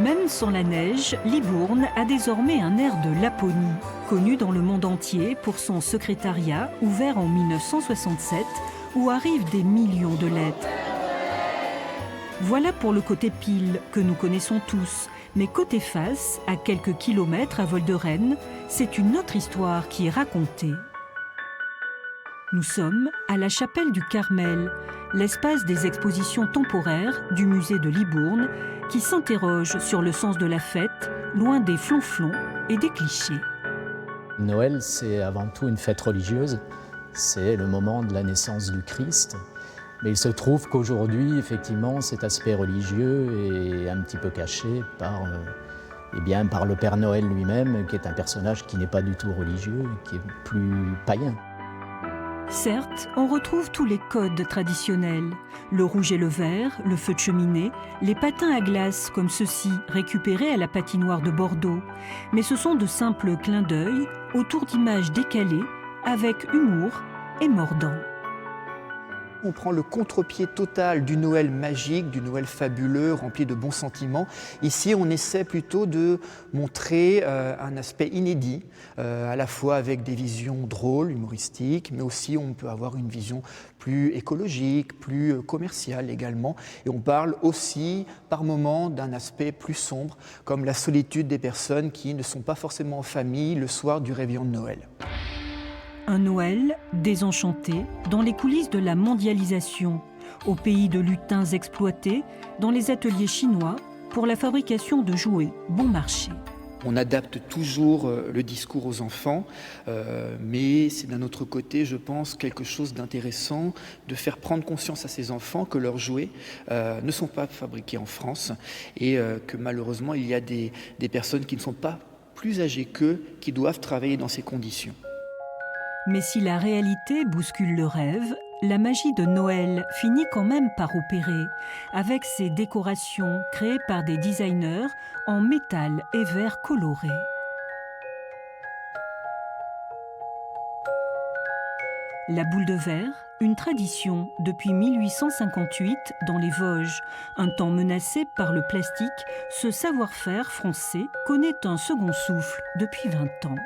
Même sans la neige, Libourne a désormais un air de Laponie, connu dans le monde entier pour son secrétariat ouvert en 1967, où arrivent des millions de lettres. Voilà pour le côté pile que nous connaissons tous, mais côté face, à quelques kilomètres à vol de Rennes, c'est une autre histoire qui est racontée. Nous sommes à la chapelle du Carmel, l'espace des expositions temporaires du musée de Libourne, qui s'interroge sur le sens de la fête, loin des flonflons et des clichés. Noël, c'est avant tout une fête religieuse, c'est le moment de la naissance du Christ. Mais il se trouve qu'aujourd'hui, effectivement, cet aspect religieux est un petit peu caché par le Père Noël lui-même, qui est un personnage qui n'est pas du tout religieux, qui est plus païen. Certes, on retrouve tous les codes traditionnels. Le rouge et le vert, le feu de cheminée, les patins à glace comme ceux-ci récupérés à la patinoire de Bordeaux. Mais ce sont de simples clins d'œil autour d'images décalées avec humour et mordant. On prend le contre-pied total du Noël magique, du Noël fabuleux, rempli de bons sentiments. Ici, on essaie plutôt de montrer un aspect inédit, à la fois avec des visions drôles, humoristiques, mais aussi on peut avoir une vision plus écologique, plus commerciale également. Et on parle aussi par moments d'un aspect plus sombre, comme la solitude des personnes qui ne sont pas forcément en famille le soir du réveillon de Noël. Un Noël désenchanté dans les coulisses de la mondialisation, au pays de lutins exploités, dans les ateliers chinois pour la fabrication de jouets bon marché. On adapte toujours le discours aux enfants, mais c'est d'un autre côté, je pense, quelque chose d'intéressant de faire prendre conscience à ces enfants que leurs jouets ne sont pas fabriqués en France et que malheureusement, il y a des personnes qui ne sont pas plus âgées qu'eux qui doivent travailler dans ces conditions. Mais si la réalité bouscule le rêve, la magie de Noël finit quand même par opérer, avec ses décorations créées par des designers en métal et verre colorés. La boule de verre, une tradition depuis 1858 dans les Vosges. Un temps menacé par le plastique, ce savoir-faire français connaît un second souffle depuis 20 ans.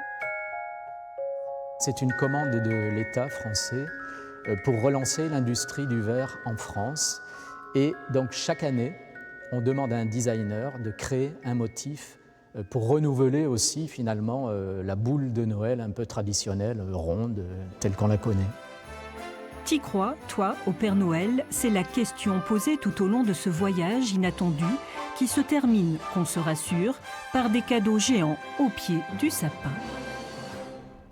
C'est une commande de l'État français pour relancer l'industrie du verre en France. Et donc chaque année, on demande à un designer de créer un motif pour renouveler aussi finalement la boule de Noël un peu traditionnelle, ronde, telle qu'on la connaît. T'y crois, toi, au Père Noël? C'est la question posée tout au long de ce voyage inattendu qui se termine, qu'on se rassure, par des cadeaux géants au pied du sapin.